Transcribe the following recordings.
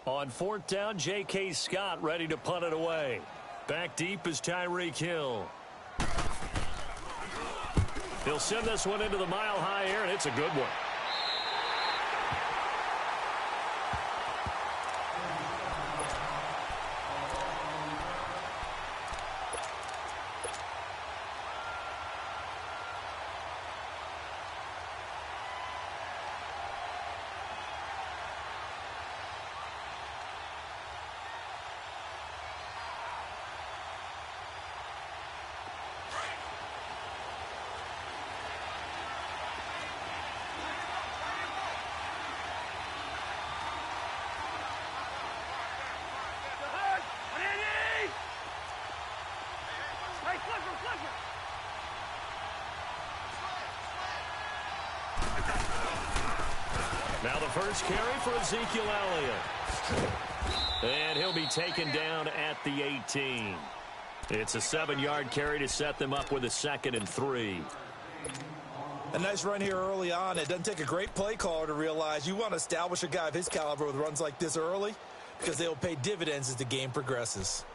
On fourth down, J.K. Scott ready to punt it away. Back deep is Tyreek Hill. He'll send this one into the mile-high air, and it's a good one. Now the first carry for Ezekiel Elliott. And he'll be taken down at the 18. It's a 7-yard carry to set them up with a 2nd and 3. A nice run here early on. It doesn't take a great play caller to realize you want to establish a guy of his caliber with runs like this early because they'll pay dividends as the game progresses.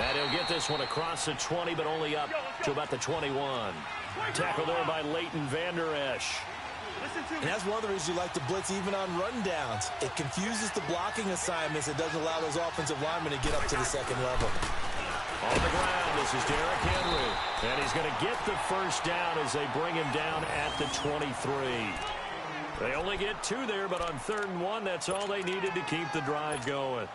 And he'll get this one across the 20, but only up to about the 21. Tackle there by Leighton Vander Esch. And that's one of the reasons you like to blitz even on rundowns. It confuses the blocking assignments. It doesn't allow those offensive linemen to get up to the second level. On the ground, this is Derrick Henry. And he's going to get the first down as they bring him down at the 23. They only get 2 there, but on 3rd and 1, that's all they needed to keep the drive going.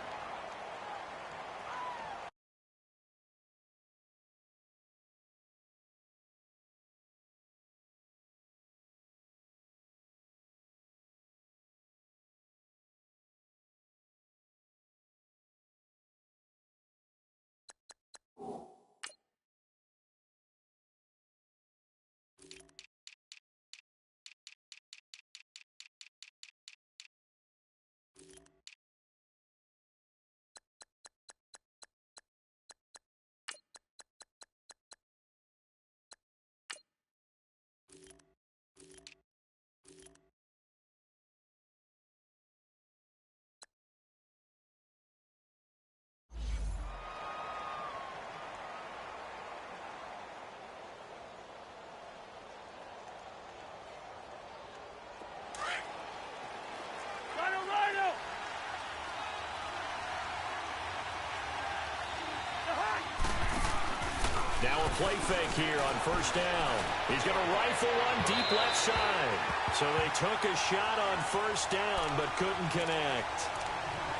Now a play fake here on first down. He's going to rifle one deep left side. So they took a shot on first down but couldn't connect.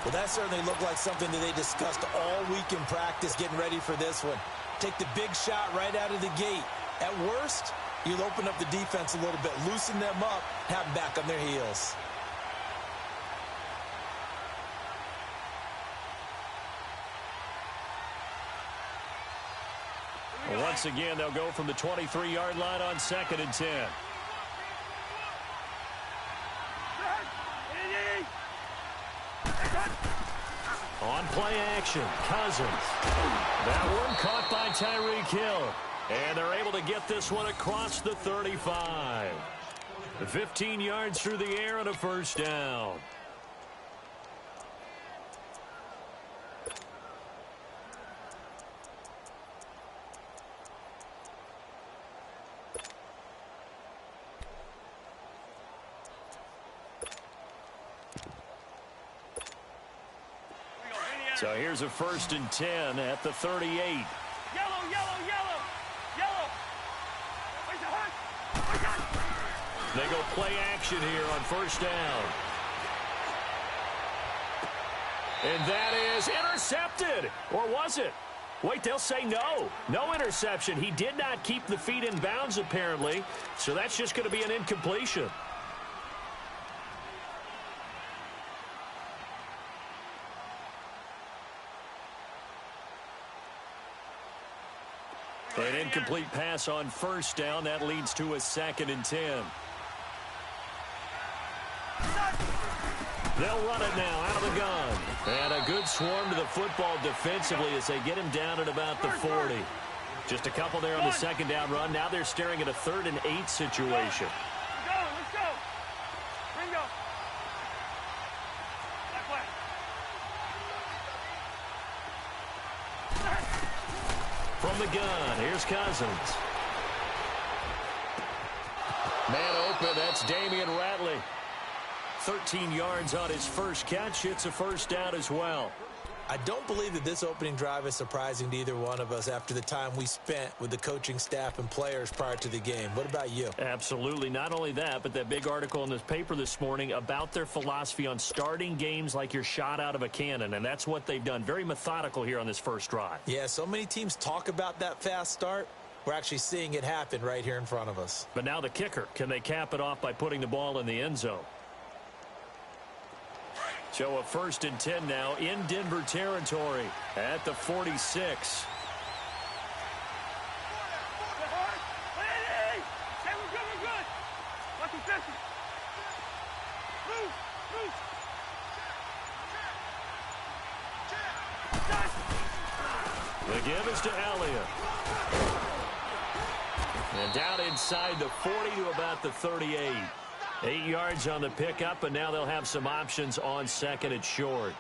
Well, that certainly looked like something that they discussed all week in practice getting ready for this one. Take the big shot right out of the gate. At worst, you'll open up the defense a little bit, loosen them up, have them back on their heels. Once again, they'll go from the 23-yard line on 2nd and 10. On play action, Cousins. That one caught by Tyreek Hill. And they're able to get this one across the 35. 15 yards through the air and a first down. So here's a 1st and 10 at the 38. Yellow, yellow, yellow, yellow. They go play action here on first down. And that is intercepted. Or was it? Wait, they'll say no. No interception. He did not keep the feet in bounds, apparently. So that's just going to be an incompletion. An incomplete pass on first down. That leads to a 2nd and 10. They'll run it now out of the gun. And a good swarm to the football defensively as they get him down at about the 40. Just a couple there on the 2nd down run. Now they're staring at a 3rd and 8 situation. Let's go. Ringo. That way. From the gun, here's Cousins. Man open, that's Damian Ratley. 13 yards on his first catch. It's a first down as well. I don't believe that this opening drive is surprising to either one of us after the time we spent with the coaching staff and players prior to the game. What about you? Absolutely. Not only that, but that big article in this paper this morning about their philosophy on starting games like you're shot out of a cannon, and that's what they've done. Very methodical here on this first drive. Yeah, so many teams talk about that fast start. We're actually seeing it happen right here in front of us. But now the kicker. Can they cap it off by putting the ball in the end zone? So a 1st and 10 now in Denver territory at the 46. Hey, we're good. Watch him 50. Move. The give is to Elliott. And down inside the 40 to about the 38. 8 yards on the pickup, and now they'll have some options on 2nd and short.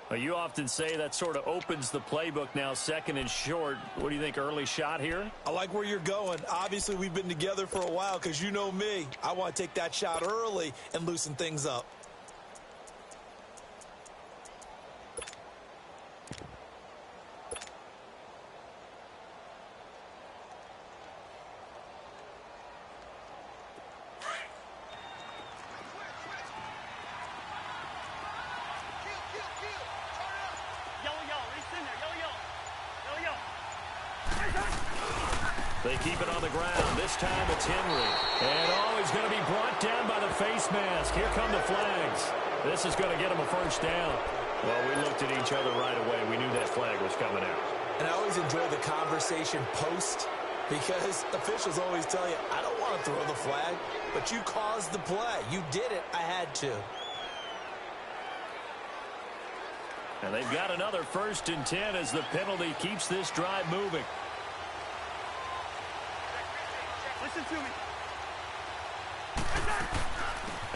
Well, you often say that sort of opens the playbook now, 2nd and short. What do you think, early shot here? I like where you're going. Obviously, we've been together for a while because you know me. I want to take that shot early and loosen things up. They keep it on the ground. This time it's Henry. And he's going to be brought down by the face mask. Here come the flags. This is going to get him a first down. Well, we looked at each other right away. We knew that flag was coming out. And I always enjoy the conversation post because officials always tell you, I don't want to throw the flag, but you caused the play. You did it. I had to. And they've got another 1st and 10 as the penalty keeps this drive moving. Listen to me.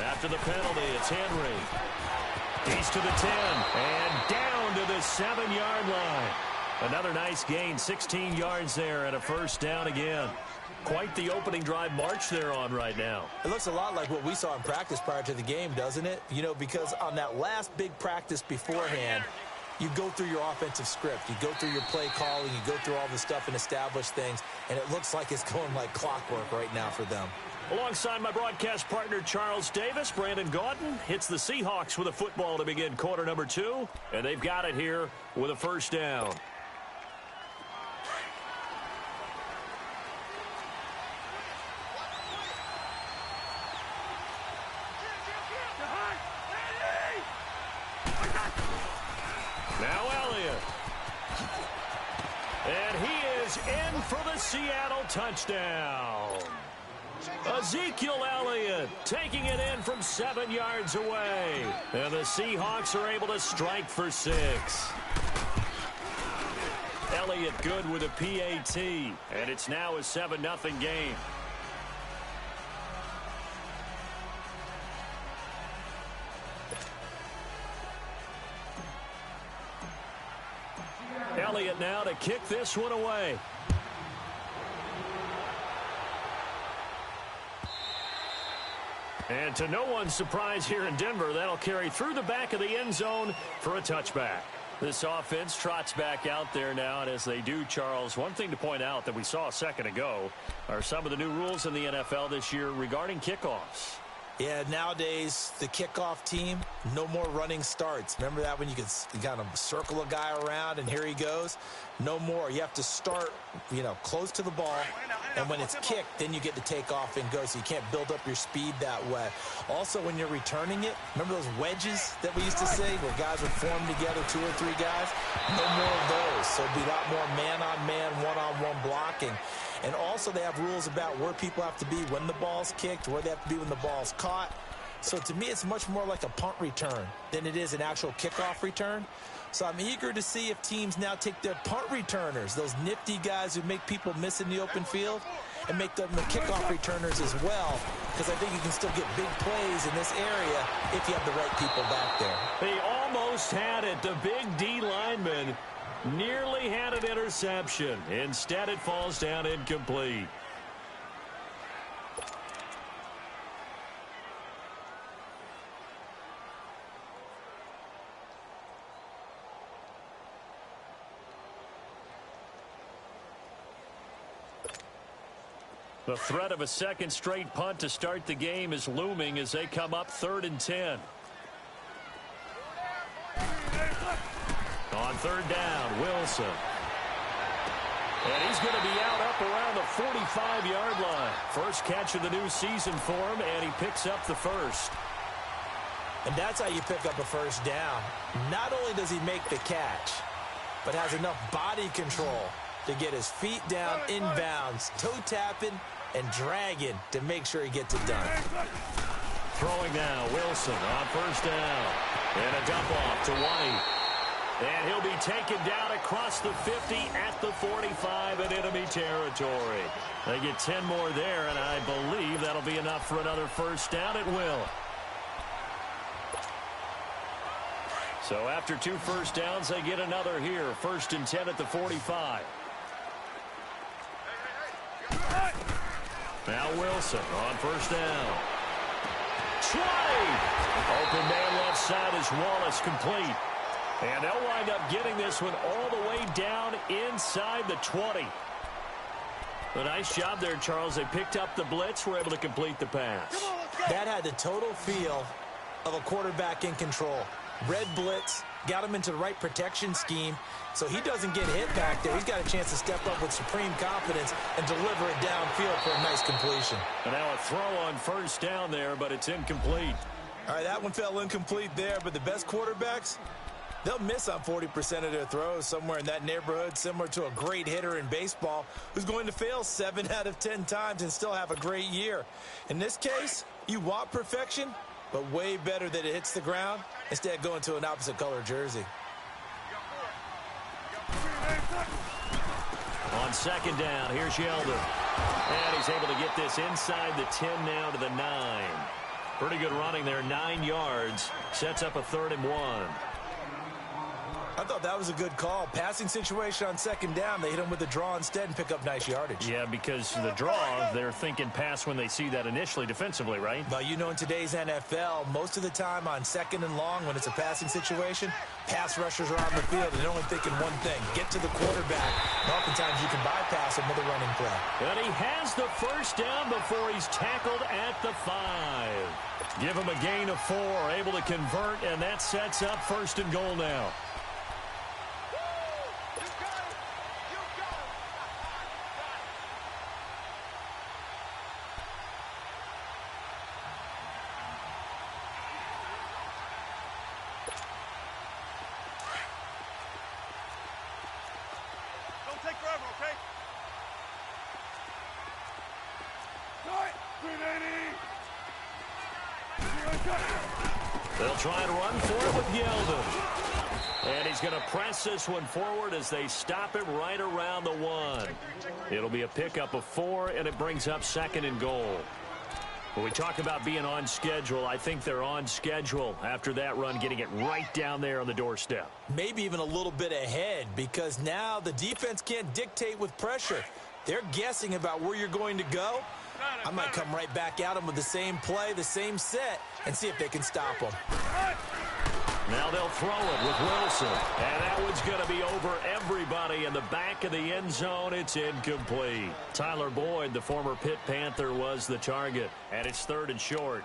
After the penalty, it's Henry. He's to the 10 and down to the 7-yard line. Another nice gain, 16 yards there and a first down again. Quite the opening drive march they're on right now. It looks a lot like what we saw in practice prior to the game, doesn't it? You know, because on that last big practice beforehand, you go through your offensive script. You go through your play calling. You go through all the stuff and establish things. And it looks like it's going like clockwork right now for them. Alongside my broadcast partner, Charles Davis, Brandon Gaudin hits the Seahawks with a football to begin quarter number 2. And they've got it here with a first down. Now Elliott. And he is in for the Seattle touchdown. Ezekiel Elliott taking it in from 7 yards away. And the Seahawks are able to strike for 6. Elliott good with a PAT. And it's now a 7-0 game. Elliott now to kick this one away. And to no one's surprise here in Denver, that'll carry through the back of the end zone for a touchback. This offense trots back out there now, and as they do, Charles, one thing to point out that we saw a second ago are some of the new rules in the NFL this year regarding kickoffs. Yeah, nowadays, the kickoff team, no more running starts. Remember that when you kind of circle a guy around and here he goes? No more. You have to start, close to the ball, and when it's kicked, then you get to take off and go, so you can't build up your speed that way. Also, when you're returning it, remember those wedges that we used to say where guys would form together, 2 or 3 guys? No more of those, so it'll be a lot more man-on-man, one-on-one blocking. And also they have rules about where people have to be when the ball's kicked, where they have to be when the ball's caught. So to me, it's much more like a punt return than it is an actual kickoff return. So I'm eager to see if teams now take their punt returners, those nifty guys who make people miss in the open field, and make them the kickoff returners as well, because I think you can still get big plays in this area if you have the right people back there. He almost had it. The big D lineman nearly had an interception. Instead, it falls down incomplete. The threat of a second straight punt to start the game is looming as they come up 3rd and 10. On 3rd down, Wilson. And he's going to be out up around the 45-yard line. First catch of the new season for him, and he picks up the first. And that's how you pick up a first down. Not only does he make the catch, but has enough body control to get his feet down inbounds, toe tapping and dragging to make sure he gets it done. Throwing now, Wilson on 1st down. And a dump off to White. And he'll be taken down across the 50 at the 45 in enemy territory. They get 10 more there, and I believe that'll be enough for another first down. It will. So after 2 first downs, they get another here. 1st and 10 at the 45. Now Wilson on 1st down. 20! Open man left side is Wallace, complete. And they'll wind up getting this one all the way down inside the 20. A nice job there, Charles. They picked up the blitz, were able to complete the pass. That had the total feel of a quarterback in control. Red blitz, got him into the right protection scheme, so he doesn't get hit back there. He's got a chance to step up with supreme confidence and deliver it downfield for a nice completion. And now a throw on 1st down there, but it's incomplete. All right, that one fell incomplete there, but the best quarterbacks, they'll miss on 40% of their throws, somewhere in that neighborhood, similar to a great hitter in baseball who's going to fail 7 out of 10 times and still have a great year. In this case, you want perfection, but way better that it hits the ground instead of going to an opposite color jersey. On 2nd down, here's Yeldon. And he's able to get this inside the 10 now to the 9. Pretty good running there, 9 yards. Sets up a 3rd and 1. I thought that was a good call. Passing situation on 2nd down. They hit him with the draw instead and pick up nice yardage. Yeah, because the draw, they're thinking pass when they see that initially defensively, right? But in today's NFL, most of the time on 2nd and long, when it's a passing situation, pass rushers are on the field and they're only thinking one thing, get to the quarterback. And oftentimes you can bypass him with a running play. And he has the first down before he's tackled at the 5. Give him a gain of 4, able to convert, and that sets up 1st and goal now. They'll try and run for it with Yeldon. And he's going to press this one forward as they stop him right around the 1. It'll be a pickup of 4, and it brings up 2nd and goal. When we talk about being on schedule, I think they're on schedule after that run, getting it right down there on the doorstep. Maybe even a little bit ahead, because now the defense can't dictate with pressure. They're guessing about where you're going to go. I might come right back at them with the same play, the same set, and see if they can stop them. Now they'll throw it with Wilson. And that one's going to be over everybody in the back of the end zone. It's incomplete. Tyler Boyd, the former Pitt Panther, was the target. And it's 3rd and short.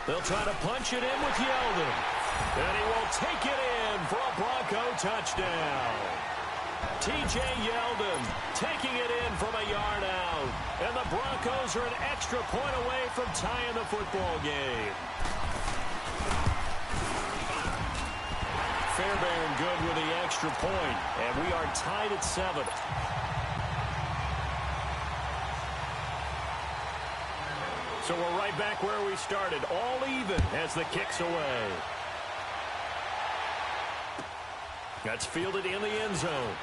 They'll try to punch it in with Yeldon. And he will take it in for a Bronco touchdown. T.J. Yeldon taking it in from a yard out. And the Broncos are an extra point away from tying the football game. Fairbairn good with the extra point, and we are tied at 7. So we're right back where we started, all even as the kick's away. That's fielded in the end zone.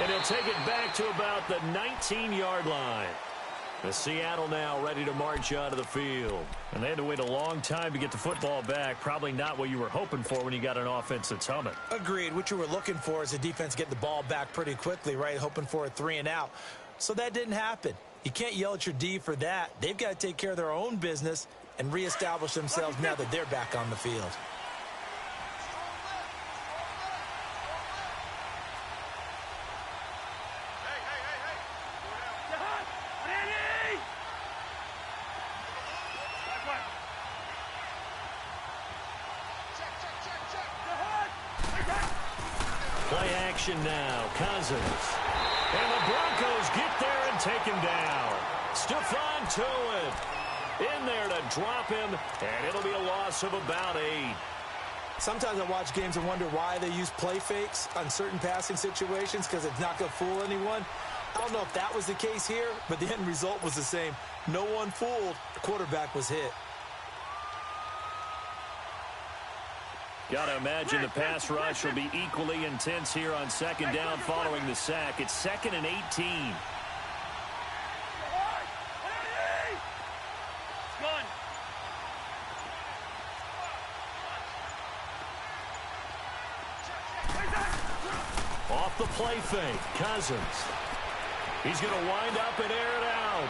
And he'll take it back to about the 19-yard line. The Seattle now ready to march out of the field. And they had to wait a long time to get the football back. Probably not what you were hoping for when you got an offense that's humming. Agreed. What you were looking for is the defense getting the ball back pretty quickly, right? Hoping for a 3-and-out. So that didn't happen. You can't yell at your D for that. They've got to take care of their own business and reestablish themselves now that they're back on the field. Play action now. Cousins. And the Broncos get there and take him down. Stephon Tuitt in there to drop him, and it'll be a loss of about 8. Sometimes I watch games and wonder why they use play fakes on certain passing situations, because it's not going to fool anyone. I don't know if that was the case here, but the end result was the same. No one fooled. The quarterback was hit. Got to imagine the pass rush will be equally intense here on second down following the sack. It's 2nd and 18. Off the play fake, Cousins. He's going to wind up and air it out.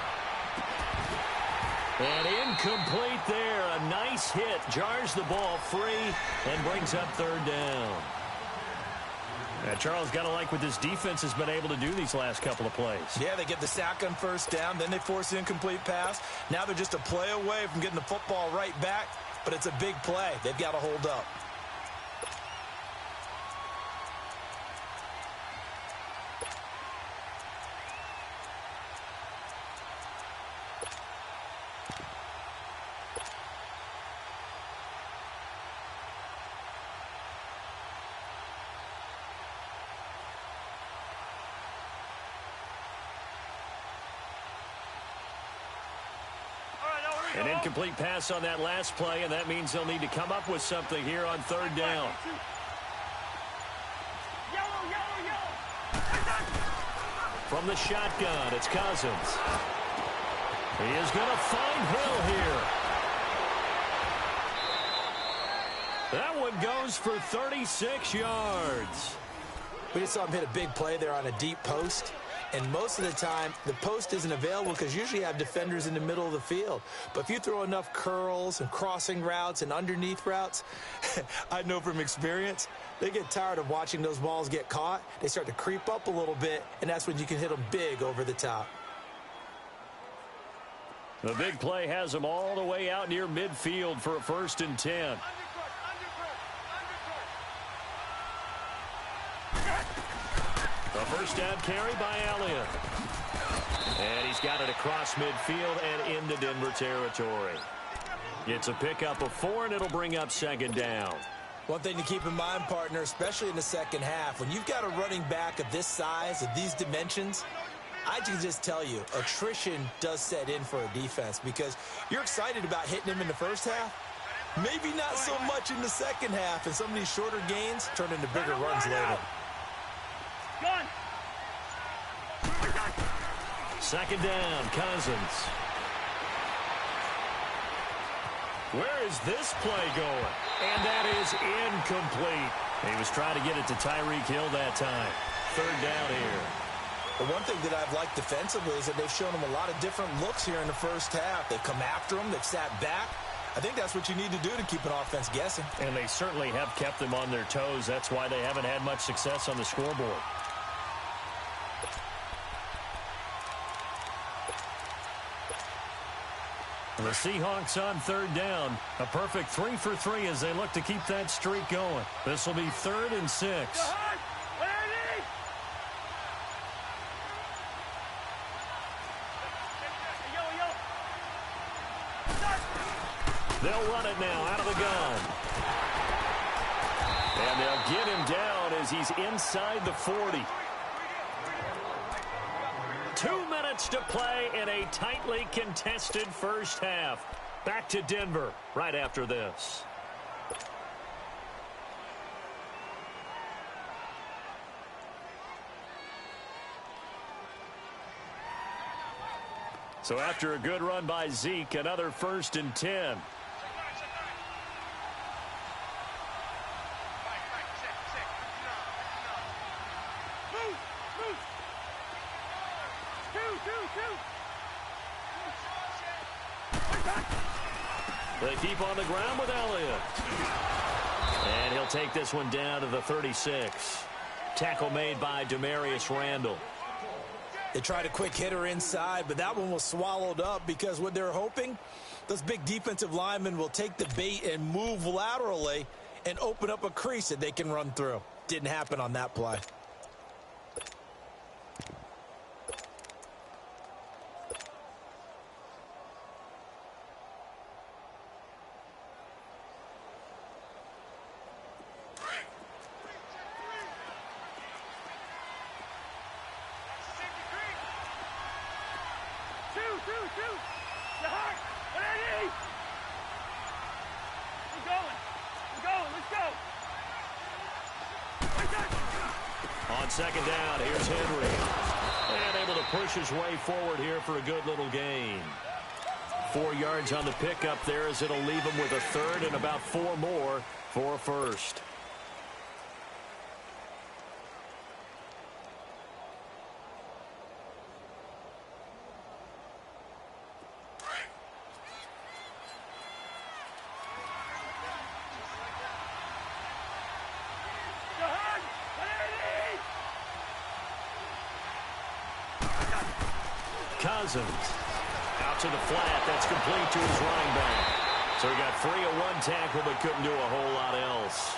And incomplete there. A nice hit. Jars the ball free and brings up 3rd down. Now, Charles, got to like what this defense has been able to do these last couple of plays. Yeah, they get the sack on 1st down. Then they force the incomplete pass. Now they're just a play away from getting the football right back. But it's a big play. They've got to hold up. An incomplete pass on that last play, and that means they'll need to come up with something here on 3rd down. From the shotgun, it's Cousins. He is going to find Hill here. That one goes for 36 yards. We just saw him hit a big play there on a deep post. And most of the time, the post isn't available because usually you have defenders in the middle of the field. But if you throw enough curls and crossing routes and underneath routes, I know from experience, they get tired of watching those balls get caught. They start to creep up a little bit, and that's when you can hit them big over the top. The big play has them all the way out near midfield for a 1st and 10. A 1st down carry by Elliott. And he's got it across midfield and into Denver territory. It's a pickup of 4, and it'll bring up 2nd down. One thing to keep in mind, partner, especially in the second half, when you've got a running back of this size, of these dimensions, I can just tell you, attrition does set in for a defense because you're excited about hitting him in the first half. Maybe not so much in the second half, and some of these shorter gains turn into bigger runs later. 2nd down, Cousins. Where is this play going? And that is incomplete. He was trying to get it to Tyreek Hill that time. 3rd down here. The one thing that I've liked defensively is that they've shown him a lot of different looks here in the first half. They've come after him. They've sat back. I think that's what you need to do to keep an offense guessing. And they certainly have kept them on their toes. That's why they haven't had much success on the scoreboard. The Seahawks on third down. A perfect 3 for 3 as they look to keep that streak going. This will be 3rd and 6. They'll run it now out of the gun. And they'll get him down as he's inside the 40. 2 minutes to play in a tightly contested first half. Back to Denver right after this. So after a good run by Zeke, another 1st and 10. They keep on the ground with Elliott. And he'll take this one down to the 36. Tackle made by Demarius Randall. They tried a quick hitter inside, but that one was swallowed up because what they're hoping, those big defensive linemen will take the bait and move laterally and open up a crease that they can run through. Didn't happen on that play. On second down, here's Henry. And able to push his way forward here for a good little gain. 4 yards on the pickup there as it'll leave him with a 3rd and about 4 more for a 1st. Cousins out to the flat. That's complete to his running back. So he got free of 1 tackle but couldn't do a whole lot else.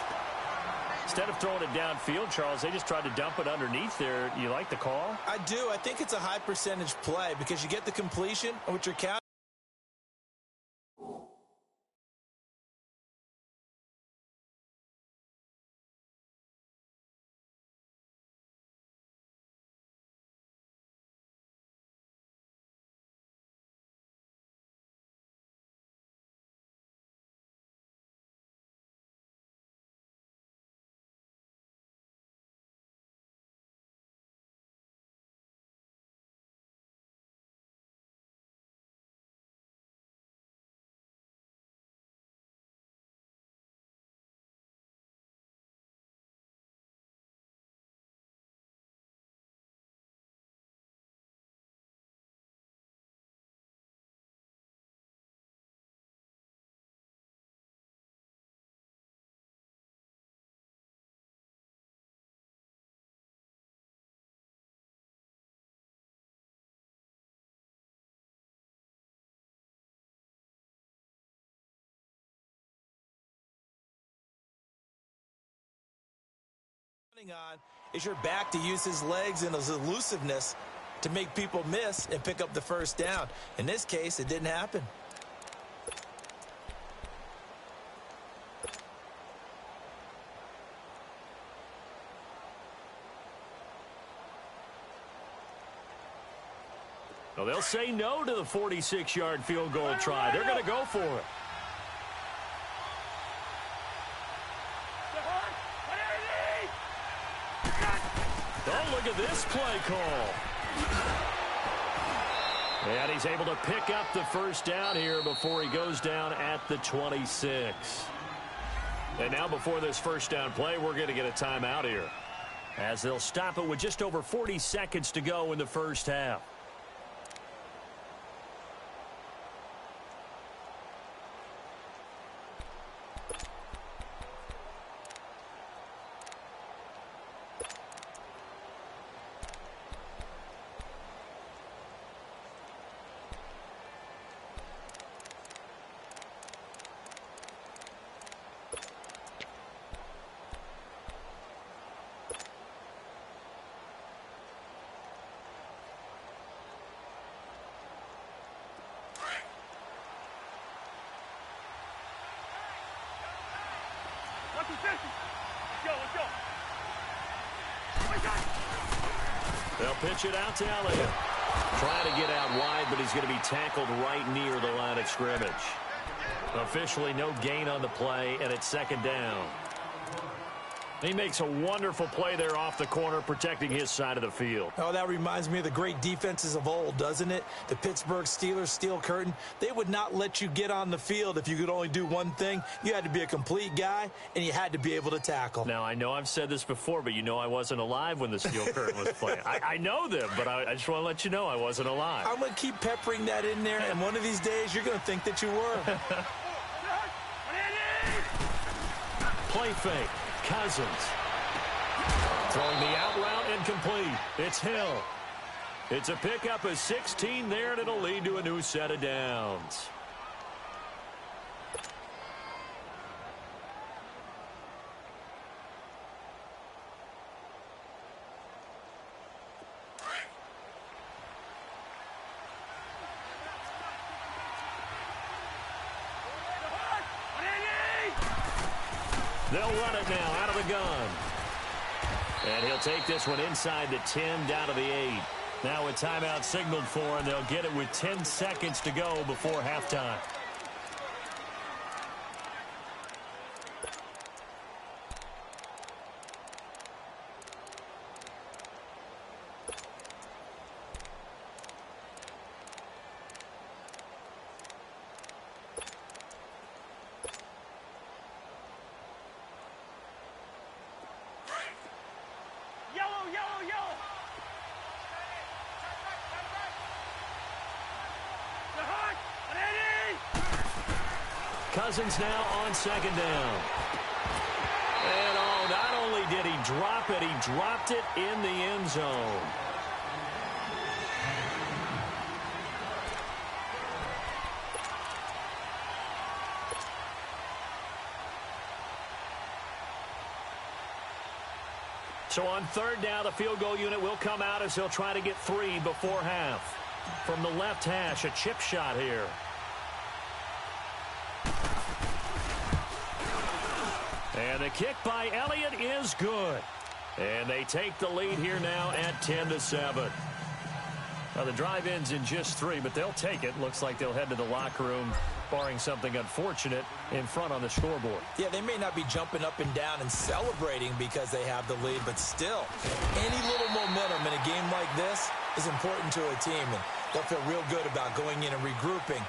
Instead of throwing it downfield, Charles, they just tried to dump it underneath there. You like the call? I do. I think it's a high percentage play because you get the completion, which you're counting. On is your back to use his legs and his elusiveness to make people miss and pick up the 1st down. In this case, it didn't happen. Well, they'll say no to the 46-yard field goal try. They're going to go for it. Oh, look at this play call. And he's able to pick up the 1st down here before he goes down at the 26. And now before this 1st down play, we're going to get a timeout here, as they'll stop it with just over 40 seconds to go in the first half. position. Let's go. They'll pitch it out to Elliott. Trying to get out wide, but he's going to be tackled right near the line of scrimmage. Officially no gain on the play, and it's second down. He makes a wonderful play there off the corner, protecting his side of the field. Oh, that reminds me of the great defenses of old, doesn't it? The Pittsburgh Steelers steel curtain. They would not let you get on the field if you could only do one thing. You had to be a complete guy, and you had to be able to tackle. Now, I know I've said this before, but you know I wasn't alive when the steel curtain was playing. I know them, but I just want to let you know I wasn't alive. I'm going to keep peppering that in there, and one of these days you're going to think that you were. Play fake. Cousins. Throwing the out route incomplete. It's Hill. It's a pickup of 16 there, and it'll lead to a new set of downs. They'll run it now out of the gun. And he'll take this one inside the 10, down to the 8. Now a timeout signaled for, and they'll get it with 10 seconds to go before halftime. Cousins now on second down. And not only did he drop it, he dropped it in the end zone. So on third down, the field goal unit will come out as he'll try to get 3 before half. From the left hash, a chip shot here. And the kick by Elliott is good. And they take the lead here now at 10-7. Now the drive ends in just 3, but they'll take it. Looks like they'll head to the locker room, barring something unfortunate, in front on the scoreboard. Yeah, they may not be jumping up and down and celebrating because they have the lead, but still, any little momentum in a game like this is important to a team, and they'll feel real good about going in and regrouping,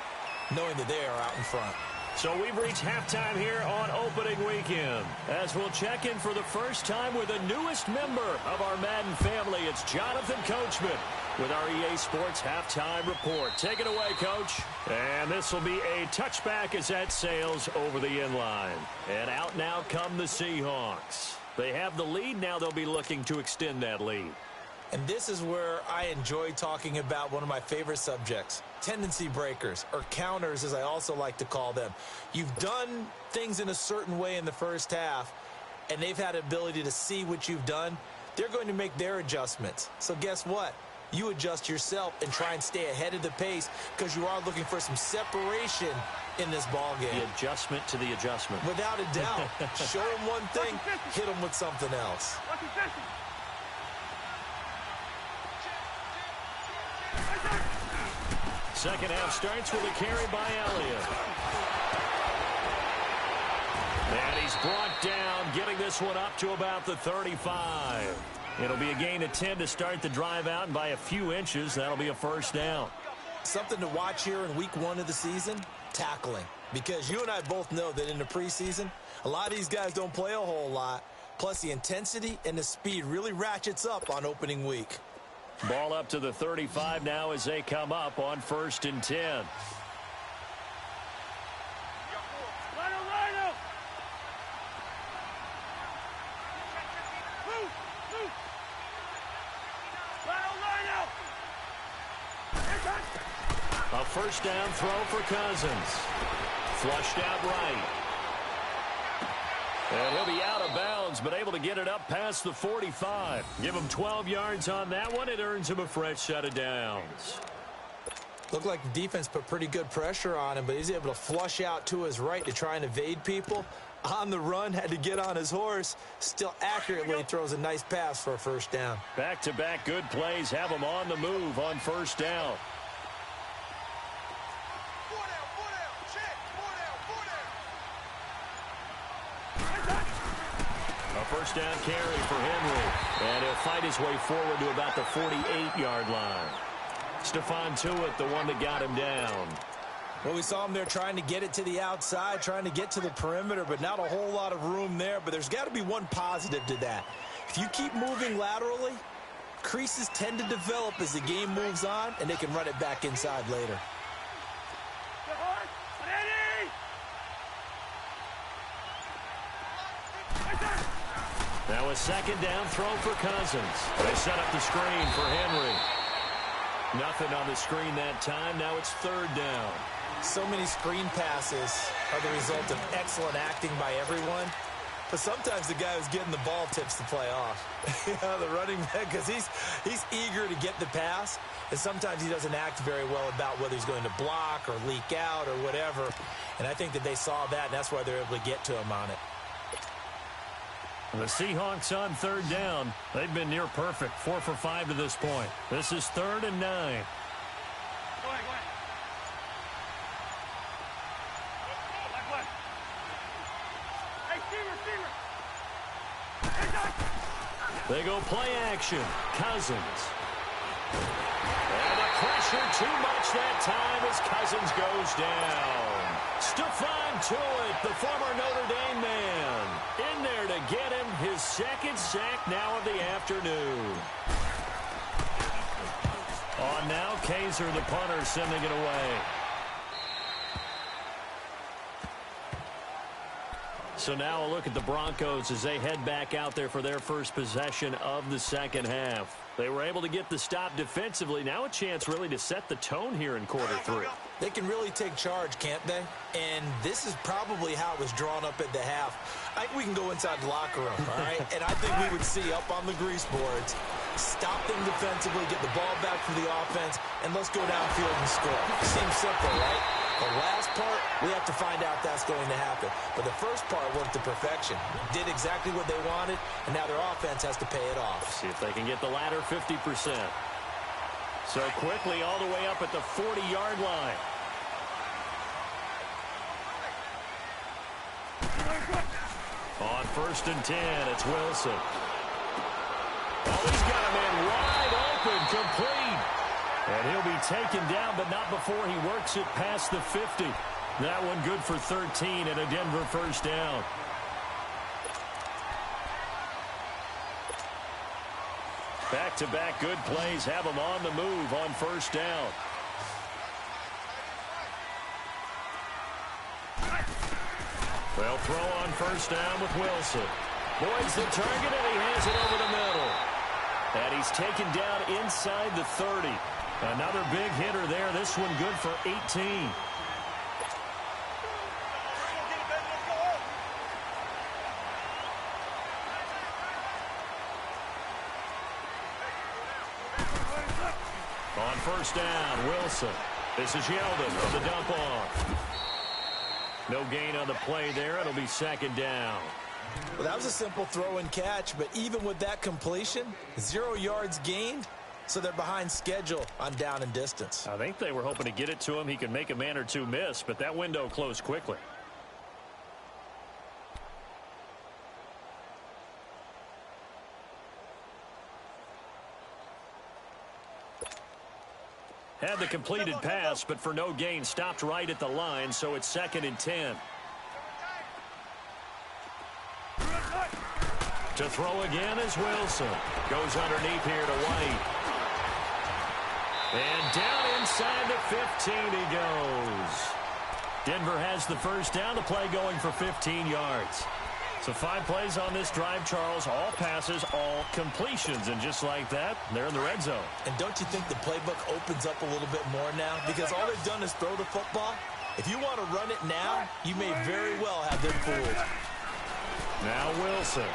knowing that they are out in front. So we've reached halftime here on opening weekend. As we'll check in for the first time with the newest member of our Madden family, it's Jonathan Coachman with our EA Sports Halftime Report. Take it away, Coach. And this will be a touchback as that sails over the end line. And out now come the Seahawks. They have the lead. Now they'll be looking to extend that lead. And this is where I enjoy talking about one of my favorite subjects, tendency breakers, or counters as I also like to call them. You've done things in a certain way in the first half, and they've had the ability to see what you've done. They're going to make their adjustments. So guess what? You adjust yourself and try and stay ahead of the pace because you are looking for some separation in this ball game. The adjustment to the adjustment. Without a doubt. Show them one thing, hit them with something else. Second half starts with a carry by Elliott. And he's brought down, getting this one up to about the 35. It'll be a gain of 10 to start the drive out, and by a few inches, that'll be a first down. Something to watch here in week 1 of the season, tackling. Because you and I both know that in the preseason, a lot of these guys don't play a whole lot. Plus, the intensity and the speed really ratchets up on opening week. Ball up to the 35 now as they come up on 1st and 10. A first down throw for Cousins. Flushed out right. And he'll be out of bounds, but able to get it up past the 45. Give him 12 yards on that one. It earns him a fresh set of downs. Looked like the defense put pretty good pressure on him, but he's able to flush out to his right to try and evade people. On the run, had to get on his horse. Still accurately throws a nice pass for a first down. Back-to-back good plays have him on the move on first down. A first down carry for Henry. And he'll fight his way forward to about the 48-yard line. Stephon Tuitt, the one that got him down. Well, we saw him there trying to get it to the outside, trying to get to the perimeter, but not a whole lot of room there. But there's got to be one positive to that. If you keep moving laterally, creases tend to develop as the game moves on, and they can run it back inside later. Now a second down throw for Cousins. They set up the screen for Henry. Nothing on the screen that time. Now it's third down. So many screen passes are the result of excellent acting by everyone. But sometimes the guy who's getting the ball tips the play off. The running back, because he's eager to get the pass. And sometimes he doesn't act very well about whether he's going to block or leak out or whatever. And I think that they saw that, and that's why they're able to get to him on it. The Seahawks on third down. They've been near perfect, 4 for 5 to this point. This is 3rd and 9. Go ahead, go ahead. They go play action. Cousins. And the pressure too much that time as Cousins goes down. Stephon Tuitt, the former Notre Dame man, in there to get him his second sack now of the afternoon. On now, Kaiser, the punter, sending it away. So now a look at the Broncos as they head back out there for their first possession of the second half. They were able to get the stop defensively. Now a chance really to set the tone here in quarter 3. They can really take charge, can't they? And this is probably how it was drawn up at the half. I think we can go inside the locker room, all right? And I think we would see up on the grease boards, stop them defensively, get the ball back for the offense, and let's go downfield and score. Seems simple, right? The last part, we have to find out that's going to happen. But the first part worked to perfection. Did exactly what they wanted, and now their offense has to pay it off. See if they can get the latter 50%. So quickly all the way up at the 40-yard line. On 1st and 10, it's Wilson. Oh, he's got a man wide open, complete. And he'll be taken down, but not before he works it past the 50. That one good for 13 and a Denver first down. Back-to-back good plays have him on the move on first down. They'll throw on first down with Wilson. Boyd's the target, and he has it over the middle. And he's taken down inside the 30. Another big hitter there. This one good for 18. On first down, Wilson. This is Yeldon on the dump off. No gain on the play there. It'll be second down. Well, that was a simple throw and catch, but even with that completion, 0 yards gained, so they're behind schedule on down and distance. I think they were hoping to get it to him. He could make a man or two miss, but that window closed quickly. Had the completed pass, but for no gain, stopped right at the line, so it's 2nd and 10. To throw again is Wilson. Goes underneath here to White. And down inside the 15 he goes. Denver has the first down. The play going for 15 yards. So 5 plays on this drive, Charles. All passes, all completions. And just like that, they're in the red zone. And don't you think the playbook opens up a little bit more now? Because all they've done is throw the football. If you want to run it now, you may very well have them fooled. Now Wilson.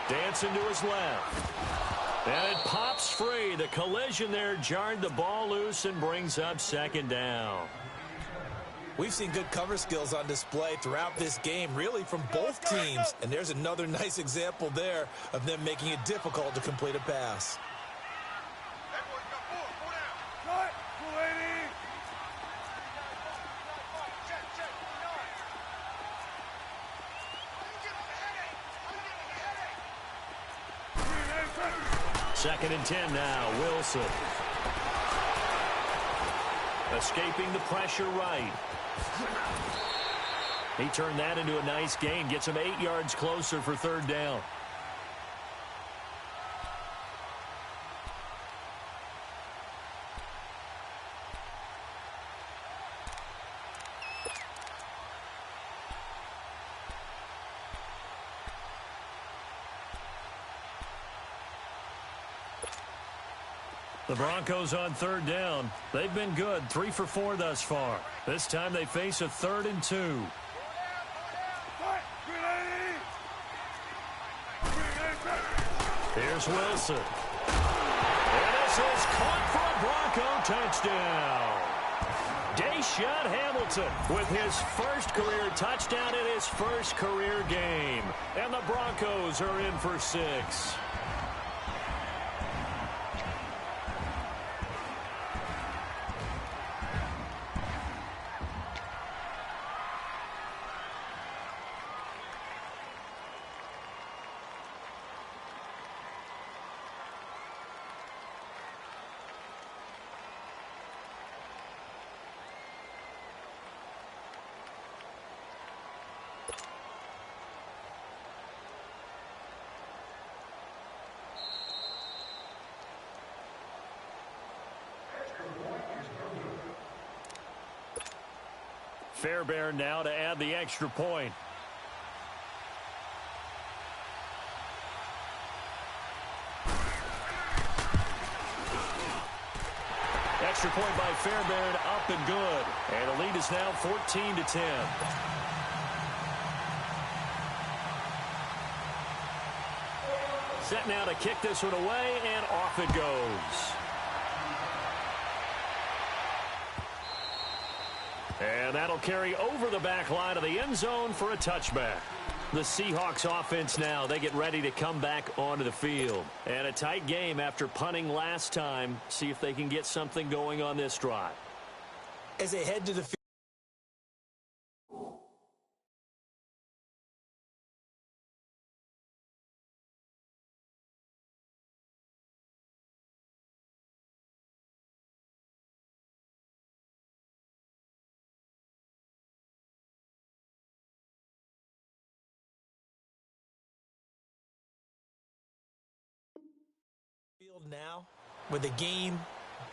Dancing to his left. And it pops free. The collision there jarred the ball loose and brings up second down. We've seen good cover skills on display throughout this game, really from both teams. And there's another nice example there of them making it difficult to complete a pass. Second and 10 now, Wilson. Escaping the pressure right. He turned that into a nice gain. Gets him 8 yards closer for third down. The Broncos on third down. They've been good, 3 for 4 thus far. This time they face a 3rd and 2. Here's Wilson. And this is caught for a Bronco touchdown. Deshaun Hamilton with his first career touchdown in his first career game. And the Broncos are in for 6. Fairbairn now to add the extra point. Extra point by Fairbairn, up and good. And the lead is now 14-10. Set now to kick this one away, and off it goes. And that'll carry over the back line of the end zone for a touchback. The Seahawks offense now, they get ready to come back onto the field. And a tight game after punting last time. See if they can get something going on this drive. As they head to the field. Now, with the game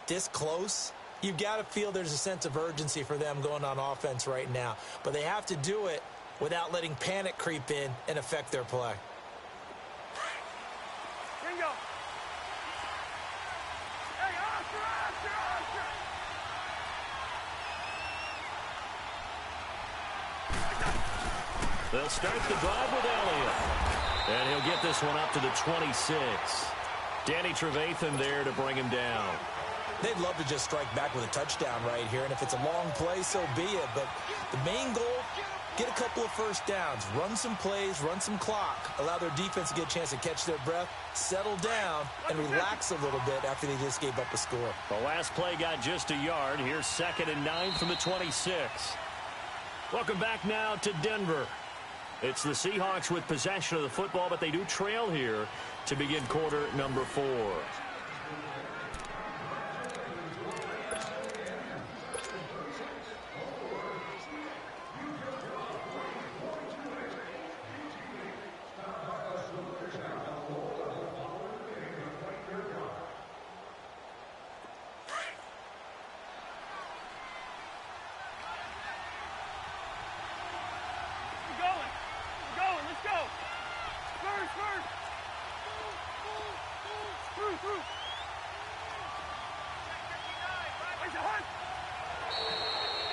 this close, you've got to feel there's a sense of urgency for them going on offense right now. But they have to do it without letting panic creep in and affect their play. Bingo. Hey, Oscar. They'll start the drive with Elliott. And he'll get this one up to the 26. Danny Trevathan there to bring him down. They'd love to just strike back with a touchdown right here, and if it's a long play, so be it. But the main goal, get a couple of first downs, run some plays, run some clock, allow their defense to get a chance to catch their breath, settle down, and relax a little bit after they just gave up a score. The last play got just a yard. Here's 2nd and 9 from the 26. Welcome back now to Denver. It's the Seahawks with possession of the football, but they do trail here to begin quarter number 4.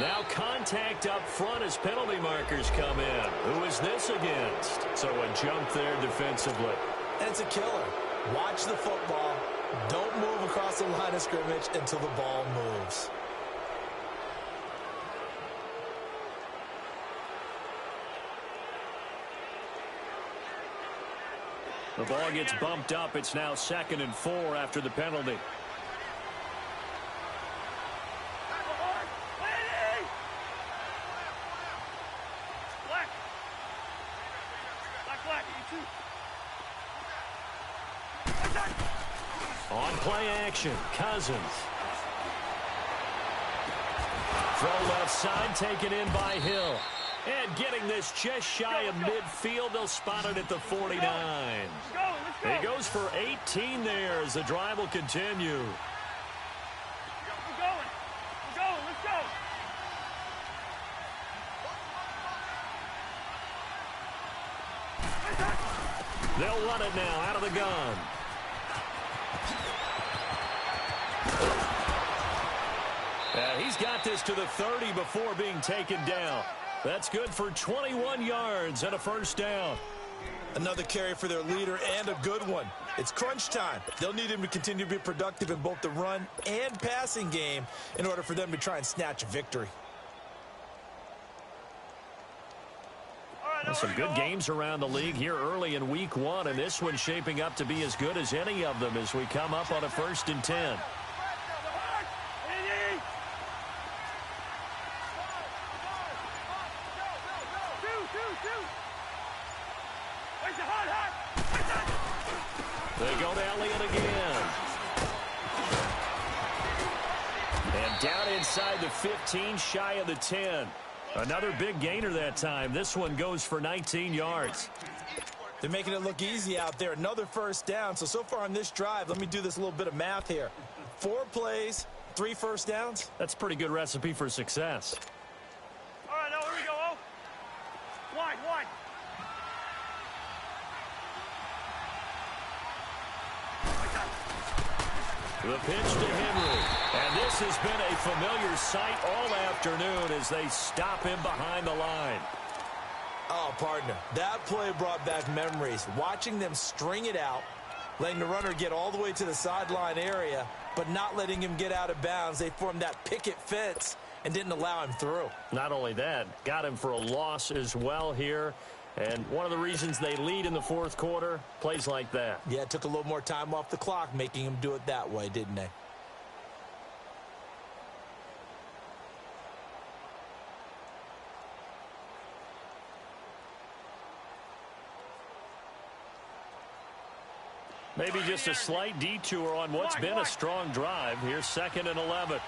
Now contact up front as penalty markers come in. Who is this against? So a jump there defensively. And it's a killer. Watch the football. Don't move across the line of scrimmage until the ball moves. The ball gets bumped up. It's now 2nd and 4 after the penalty. On play action, Cousins. Throw left side, taken in by Hill. And getting this just shy of midfield, they'll spot it at the 49. He goes for 18 there as the drive will continue. We're going, let's go. They'll run it now out of the gun. He's got this to the 30 before being taken down. That's good for 21 yards and a first down. Another carry for their leader and a good one. It's crunch time. They'll need him to continue to be productive in both the run and passing game in order for them to try and snatch a victory. Well, some good games around the league here early in week 1, and this one's shaping up to be as good as any of them as we come up on a 1st and 10. They go to Elliott again. And down inside the 15, shy of the 10. Another big gainer that time. This one goes for 19 yards. They're making it look easy out there. Another first down. So far on this drive, let me do this little bit of math here. 4 plays, 3 first downs. That's a pretty good recipe for success. All right, now here we go. Oh. Wide. The pitch to Henry. And this has been a familiar sight all afternoon as they stop him behind the line. Oh, partner, that play brought back memories. Watching them string it out, letting the runner get all the way to the sideline area, but not letting him get out of bounds. They formed that picket fence and didn't allow him through. Not only that, got him for a loss as well here. And one of the reasons they lead in the 4th quarter, plays like that. Yeah, it took a little more time off the clock, making him do it that way, didn't they? Maybe just a slight detour on what's been a strong drive. Here's 2nd and 11.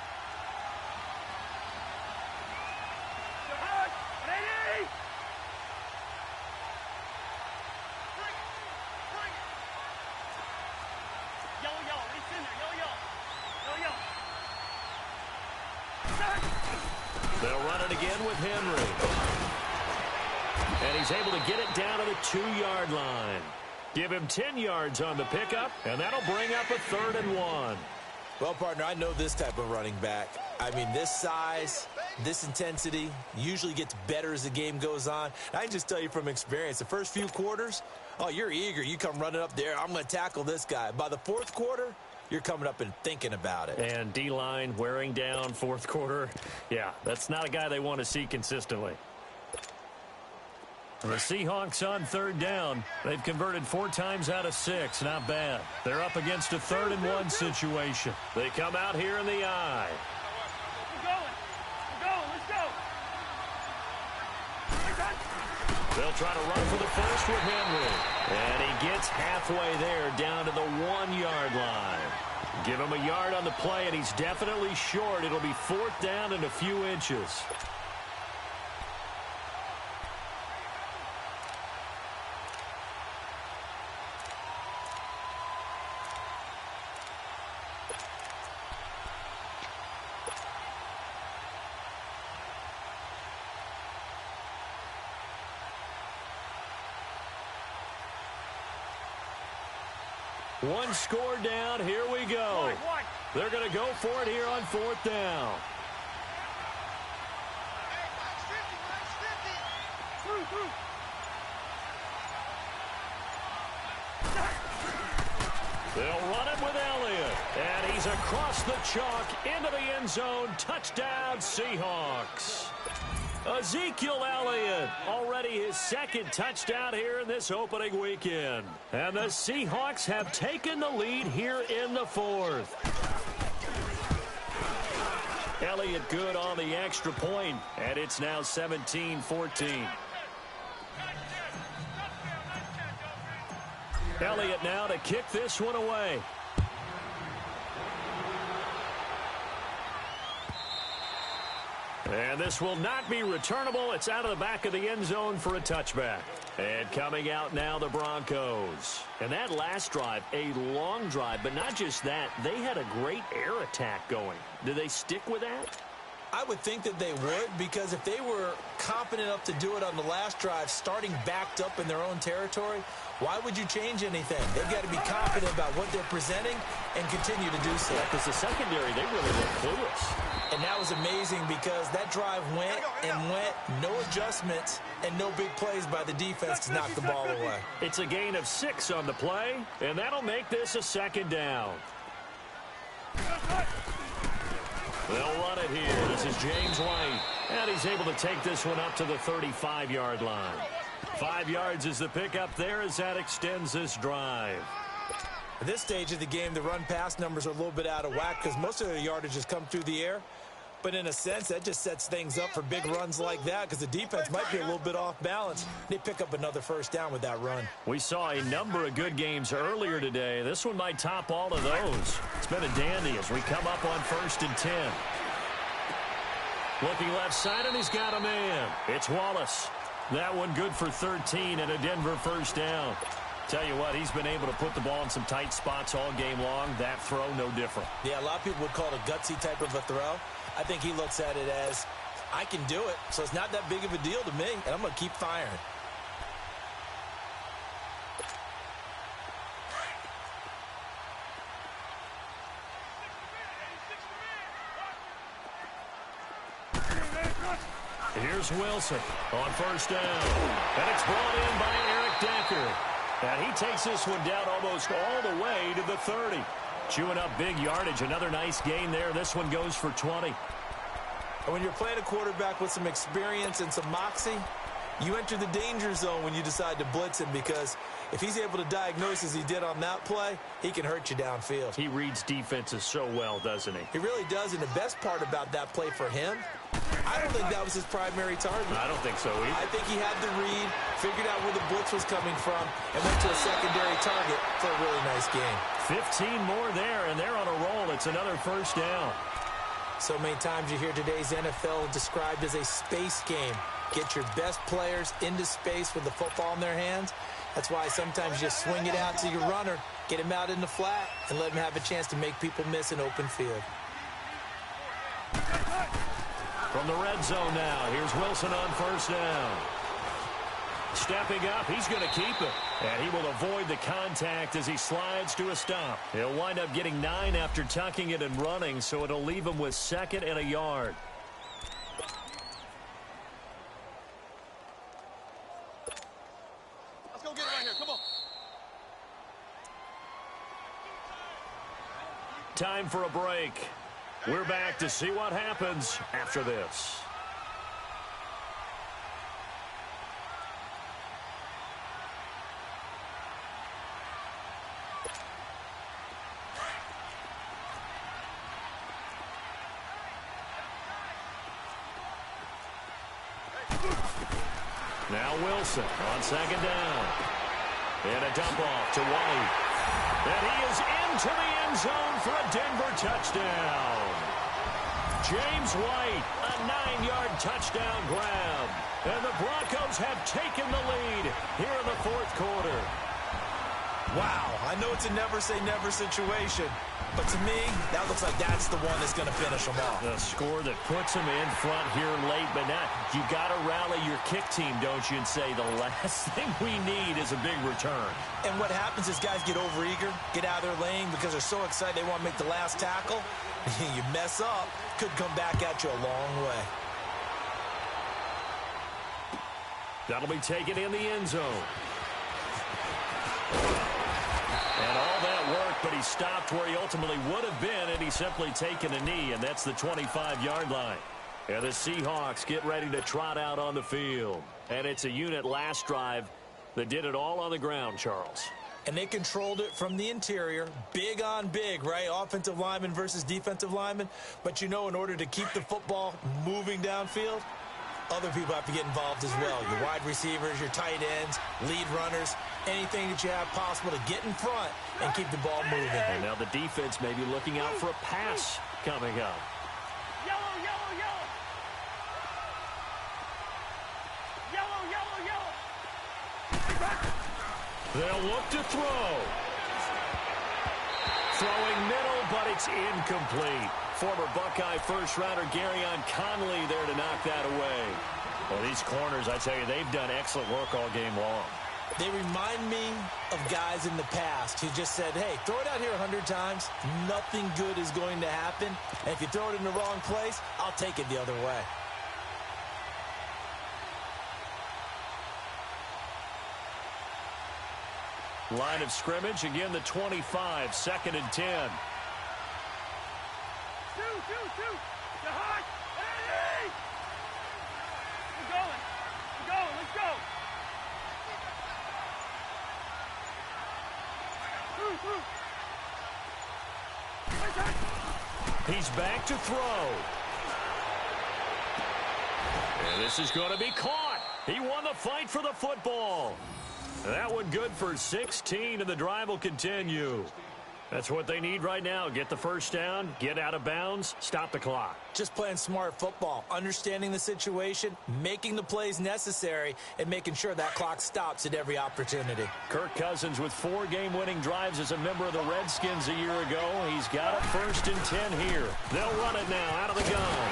They'll run it again with Henry. And he's able to get it down to the 2-yard line. Give him 10 yards on the pickup, and that'll bring up a 3rd and 1. Well, partner, I know this type of running back. I mean, this size, this intensity usually gets better as the game goes on. I can just tell you from experience, the first few quarters, oh, you're eager. You come running up there, I'm going to tackle this guy. By the 4th quarter, you're coming up and thinking about it. And D-line wearing down 4th quarter. Yeah, that's not a guy they want to see consistently. The Seahawks on 3rd down. They've converted 4 times out of 6. Not bad. They're up against a 3rd and 1 situation. They come out here in the eye. We're going, let's go. They'll try to run for the first with Henry. And he gets halfway there down to the 1-yard line. Give him a yard on the play, and he's definitely short. It'll be 4th down and a few inches. One score down. Here we go. They're going to go for it here on 4th down. They'll run it with Elliott. And he's is across the chalk into the end zone. Touchdown, Seahawks. Ezekiel Elliott, already his second touchdown here in this opening weekend. And the Seahawks have taken the lead here in the fourth. Elliott good on the extra point, and it's now 17-14. Elliott now to kick this one away. And this will not be returnable. It's out of the back of the end zone for a touchback. And coming out now, the Broncos. And that last drive, a long drive, but not just that. They had a great air attack going. Do they stick with that? I would think that they would, because if they were confident enough to do it on the last drive, starting backed up in their own territory, why would you change anything? They've got to be confident about what they're presenting and continue to do so. Because the secondary, they really look clueless. And that was amazing because that drive went and went, no adjustments, and no big plays by the defense to knock the ball away. It's a gain of 6 on the play, and that'll make this a second down. They'll run it here. This is James White. And he's able to take this one up to the 35-yard line. 5 yards is the pickup there as that extends this drive. At this stage of the game, the run-pass numbers are a little bit out of whack because most of their yardage has come through the air. But in a sense, that just sets things up for big runs like that because the defense might be a little bit off balance. They pick up another first down with that run. We saw a number of good games earlier today. This one might top all of those. It's been a dandy as we come up on 1st and 10. Looking left side, and he's got a man. It's Wallace. That one good for 13 and a Denver first down. Tell you what, he's been able to put the ball in some tight spots all game long. That throw, no different. Yeah, a lot of people would call it a gutsy type of a throw. I think he looks at it as, I can do it, so it's not that big of a deal to me, and I'm going to keep firing. Here's Wilson on first down. And it's brought in by Eric Decker. And he takes this one down almost all the way to the 30. Chewing up big yardage. Another nice gain there. This one goes for 20. And when you're playing a quarterback with some experience and some moxie, you enter the danger zone when you decide to blitz him, because if he's able to diagnose as he did on that play, he can hurt you downfield. He reads defenses so well, doesn't he? He really does, and the best part about that play for him, I don't think that was his primary target. I don't think so either. I think he had the read, figured out where the blitz was coming from, and went to a secondary target for a really nice game. 15 more there, and they're on a roll. It's another first down. So many times you hear today's NFL described as a space game. Get your best players into space with the football in their hands. That's why sometimes you just swing it out to your runner, get him out in the flat, and let him have a chance to make people miss an open field. From the red zone now, here's Wilson on first down. Stepping up, he's going to keep it. And he will avoid the contact as he slides to a stop. He'll wind up getting 9 after tucking it and running, so it'll leave him with 2nd and a yard. Let's go get it right here. Come on. Time for a break. We're back to see what happens after this. Now Wilson on 2nd down. And a dump off to White. And he is into the end zone for a Denver touchdown. James White, a 9-yard touchdown grab. And the Broncos have taken the lead here in the 4th quarter. Wow, I know it's a never-say-never situation, but to me, that looks like that's the one that's going to finish them off. The score that puts them in front here late, but not. You got to rally your kick team, don't you, and say the last thing we need is a big return. And what happens is guys get overeager, get out of their lane because they're so excited they want to make the last tackle. You mess up, could come back at you a long way. That'll be taken in the end zone. And all that work but he stopped where he ultimately would have been, and he's simply taken a knee, and that's the 25-yard line. And the Seahawks get ready to trot out on the field. And it's a unit last drive that did it all on the ground, Charles. And they controlled it from the interior, big on big, right? Offensive lineman versus defensive lineman. But you know, in order to keep the football moving downfield, other people have to get involved as well. Your wide receivers, your tight ends, lead runners, anything that you have possible to get in front and keep the ball moving. And now the defense may be looking out for a pass coming up. Yellow, yellow, yellow. Yellow, yellow, yellow. They'll look to throw. Throwing middle, but it's incomplete. Former Buckeye first-rounder Garyon Conley there to knock that away. Well, these corners, I tell you, they've done excellent work all game long. They remind me of guys in the past who just said, hey, throw it out here 100 times. Nothing good is going to happen. And if you throw it in the wrong place, I'll take it the other way. Line of scrimmage, again the 25, 2nd and 10. Two. You're hot. Hey! We're going. Let's go. He's back to throw. And this is going to be caught. He won the fight for the football. That one good for 16, and the drive will continue. That's what they need right now. Get the first down, get out of bounds, stop the clock. Just playing smart football, understanding the situation, making the plays necessary, and making sure that clock stops at every opportunity. Kirk Cousins with 4 game-winning drives as a member of the Redskins a year ago. He's got it 1st and 10 here. They'll run it now out of the gun.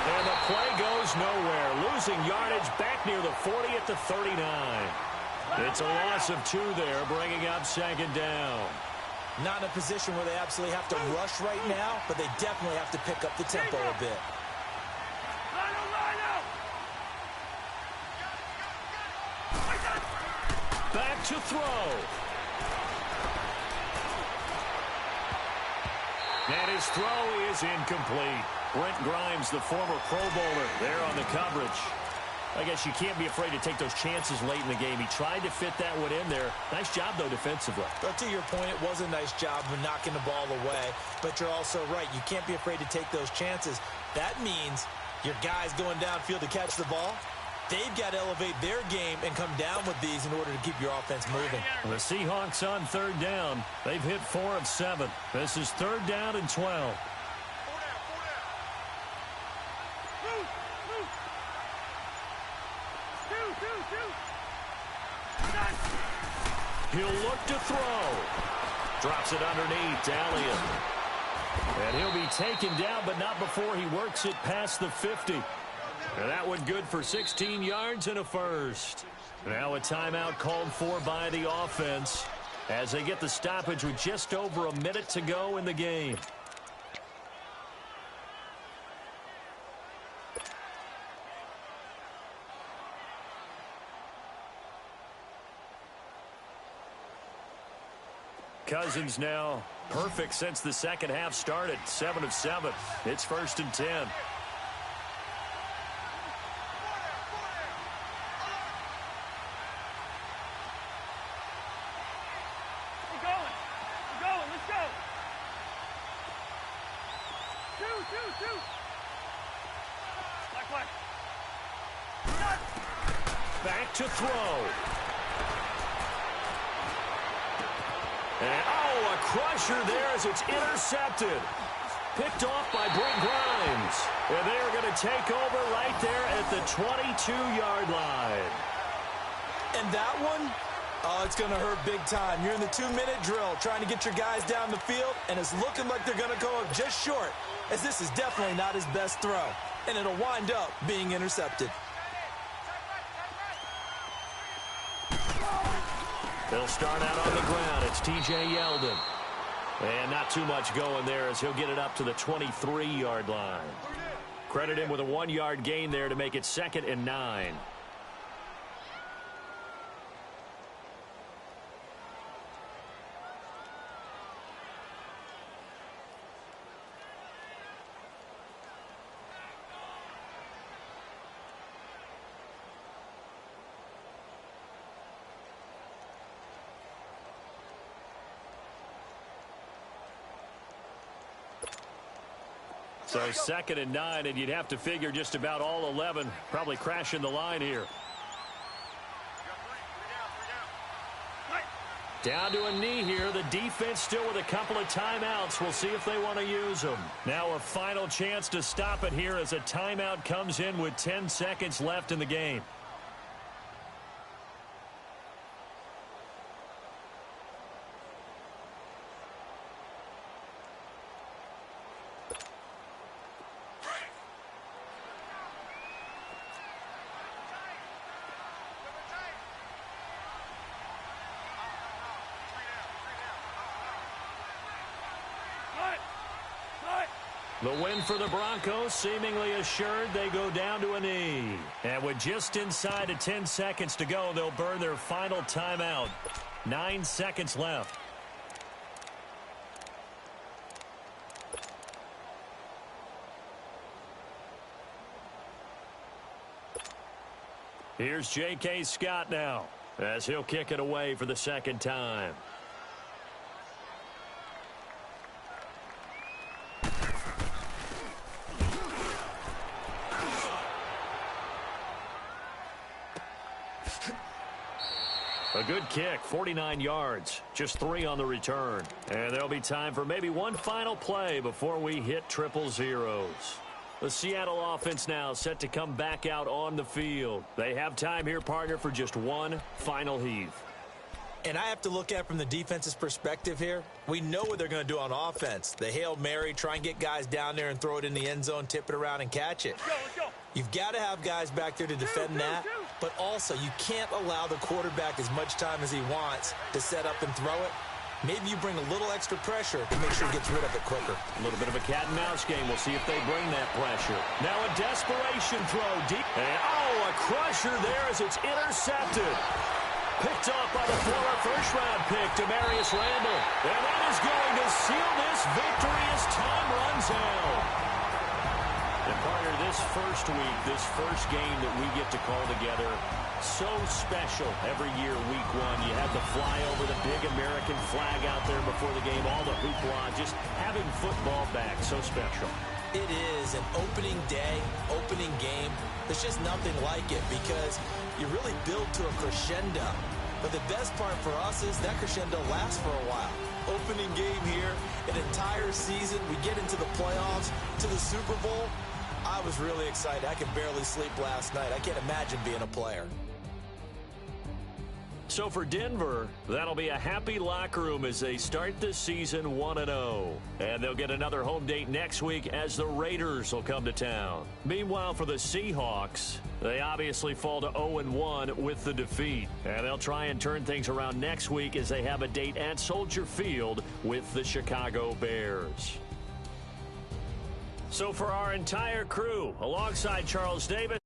And the play goes nowhere. Losing yardage back near the 40 at the 39. It's a loss of 2 there, bringing up 2nd down. Not in a position where they absolutely have to rush right now, but they definitely have to pick up the tempo a bit. Back to throw. And his throw is incomplete. Brent Grimes, the former Pro Bowler, there on the coverage. I guess you can't be afraid to take those chances late in the game. He tried to fit that one in there. Nice job, though, defensively. But to your point, it was a nice job of knocking the ball away. But you're also right. You can't be afraid to take those chances. That means your guys going downfield to catch the ball, they've got to elevate their game and come down with these in order to keep your offense moving. The Seahawks on 3rd down. They've hit 4 of 7. This is 3rd down and 12. He'll look to throw. Drops it underneath to Elliott. And he'll be taken down, but not before he works it past the 50. And that one good for 16 yards and a first. Now a timeout called for by the offense as they get the stoppage with just over a minute to go in the game. Cousins now perfect since the second half started. 7 of 7. It's 1st and 10. We're going. Let's go. Two. Back to throw. And, a crusher there as it's intercepted. Picked off by Brent Grimes. And they are going to take over right there at the 22-yard line. And that one, it's going to hurt big time. You're in the 2-minute drill trying to get your guys down the field, and it's looking like they're going to go up just short, as this is definitely not his best throw. And it'll wind up being intercepted. They'll start out on the ground. It's T.J. Yeldon. And not too much going there as he'll get it up to the 23-yard line. Credit him with a 1-yard gain there to make it 2nd and 9. So 2nd and 9, and you'd have to figure just about all 11 probably crashing the line here. Down to a knee here. The defense still with a couple of timeouts. We'll see if they want to use them. Now a final chance to stop it here as a timeout comes in with 10 seconds left in the game. The win for the Broncos seemingly assured. They go down to a knee. And with just inside of 10 seconds to go, they'll burn their final timeout. 9 seconds left. Here's J.K. Scott now as he'll kick it away for the second time. A good kick, 49 yards, just 3 on the return. And there'll be time for maybe one final play before we hit 000. The Seattle offense now set to come back out on the field. They have time here, partner, for just one final heave. And I have to look at it from the defense's perspective here. We know what they're going to do on offense. The Hail Mary, try and get guys down there and throw it in the end zone, tip it around and catch it. Let's go. You've got to have guys back there to defend that, but also you can't allow the quarterback as much time as he wants to set up and throw it. Maybe you bring a little extra pressure to make sure he gets rid of it quicker. A little bit of a cat and mouse game. We'll see if they bring that pressure. Now a desperation throw deep. And a crusher there as it's intercepted. Picked off by the former first-round pick, Demarius Randall. And that is going to seal this victory as time runs out. And partner, this first week, this first game that we get to call together, so special every year, week 1. You have the flyover, the big American flag out there before the game, all the hoopla, just having football back, so special. It is an opening day, opening game. There's just nothing like it because you really build to a crescendo. But the best part for us is that crescendo lasts for a while. Opening game here, an entire season. We get into the playoffs, to the Super Bowl. I was really excited. I could barely sleep last night. I can't imagine being a player. So for Denver, that'll be a happy locker room as they start the season 1-0. And they'll get another home date next week as the Raiders will come to town. Meanwhile, for the Seahawks, they obviously fall to 0-1 with the defeat. And they'll try and turn things around next week as they have a date at Soldier Field with the Chicago Bears. So for our entire crew, alongside Charles Davis,